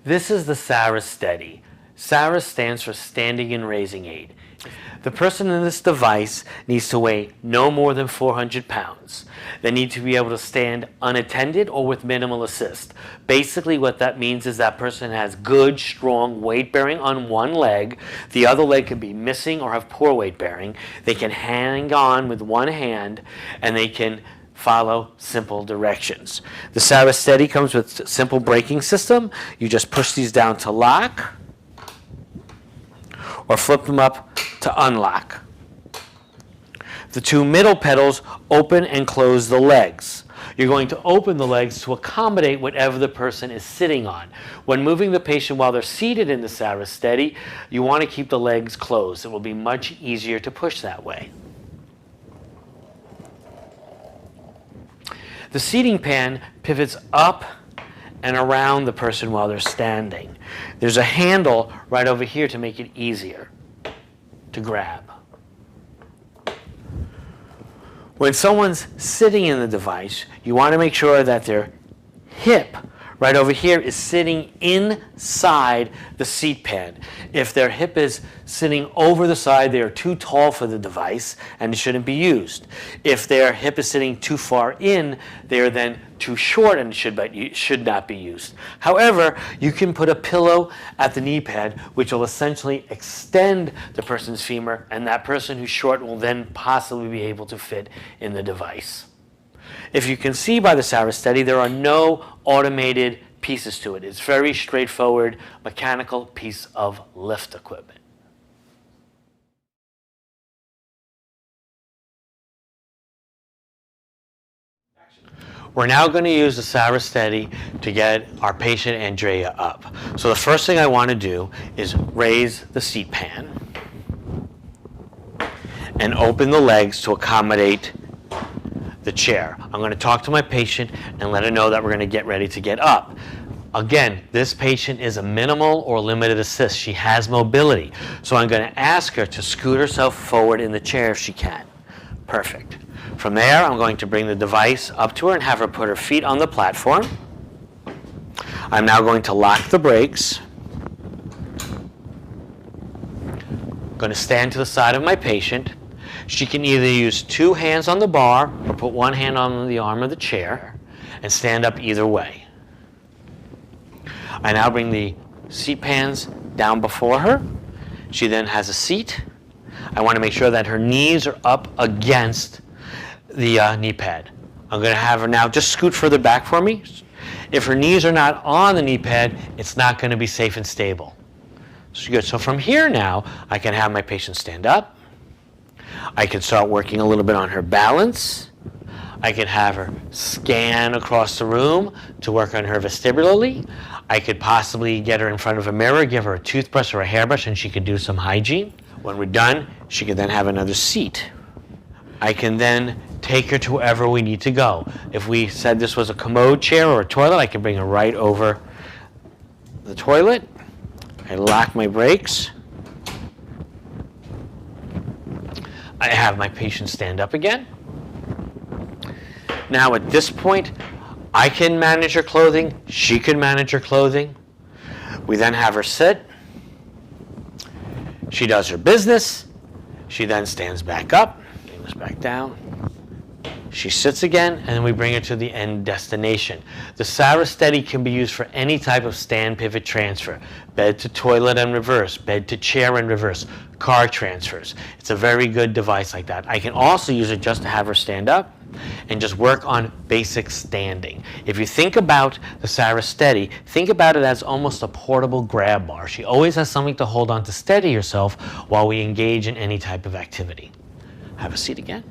This is the Sara Stedy. Sara stands for Standing and Raising Aid. The person in this device needs to weigh no more than 400 pounds. They need to be able to stand unattended or with minimal assist. Basically what that means is that person has good, strong weight bearing on one leg. The other leg can be missing or have poor weight bearing. They can hang on with one hand and they can follow simple directions. The Sara Stedy comes with a simple braking system. You just push these down to lock or flip them up to unlock. The two middle pedals open and close the legs. You're going to open the legs to accommodate whatever the person is sitting on. When moving the patient while they're seated in the Sara Stedy, you want to keep the legs closed. It will be much easier to push that way. The seating pan pivots up and around the person while they're standing. There's a handle right over here to make it easier to grab. When someone's sitting in the device, you want to make sure that their hip right over here is sitting inside the seat pan. If their hip is sitting over the side, they are too tall for the device and it shouldn't be used. If their hip is sitting too far in, they are then too short and should not be used. However, you can put a pillow at the knee pad which will essentially extend the person's femur, and that person who's short will then possibly be able to fit in the device. If you can see by the Sara Stedy, there are no automated pieces to it. It's very straightforward mechanical piece of lift equipment. We're now going to use the Sara Stedy to get our patient Andrea up. So the first thing I want to do is raise the seat pan and open the legs to accommodate the chair. I'm going to talk to my patient and let her know that we're going to get ready to get up. Again, this patient is a minimal or limited assist. She has mobility. So I'm going to ask her to scoot herself forward in the chair if she can. Perfect. From there, I'm going to bring the device up to her and have her put her feet on the platform. I'm now going to lock the brakes. I'm going to stand to the side of my patient. She can either use two hands on the bar or put one hand on the arm of the chair and stand up either way. I now bring the seat pans down before her. She then has a seat. I want to make sure that her knees are up against the knee pad. I'm going to have her now just scoot further back for me. If her knees are not on the knee pad, it's not going to be safe and stable. So good. So from here now, I can have my patient stand up. I can start working a little bit on her balance. I can have her scan across the room to work on her vestibularly. I could possibly get her in front of a mirror, give her a toothbrush or a hairbrush, and she could do some hygiene. When we're done, she can then have another seat. I can then take her to wherever we need to go. If we said this was a commode chair or a toilet, I can bring her right over the toilet. I lock my brakes. I have my patient stand up again. Now at this point, I can manage her clothing, she can manage her clothing. We then have her sit. She does her business. She then stands back up, goes back down. She sits again, and then we bring her to the end destination. The Sara Stedy can be used for any type of stand pivot transfer. Bed to toilet and reverse, bed to chair and reverse, car transfers. It's a very good device like that. I can also use it just to have her stand up and just work on basic standing. If you think about the Sara Stedy, think about it as almost a portable grab bar. She always has something to hold on to steady herself while we engage in any type of activity. Have a seat again.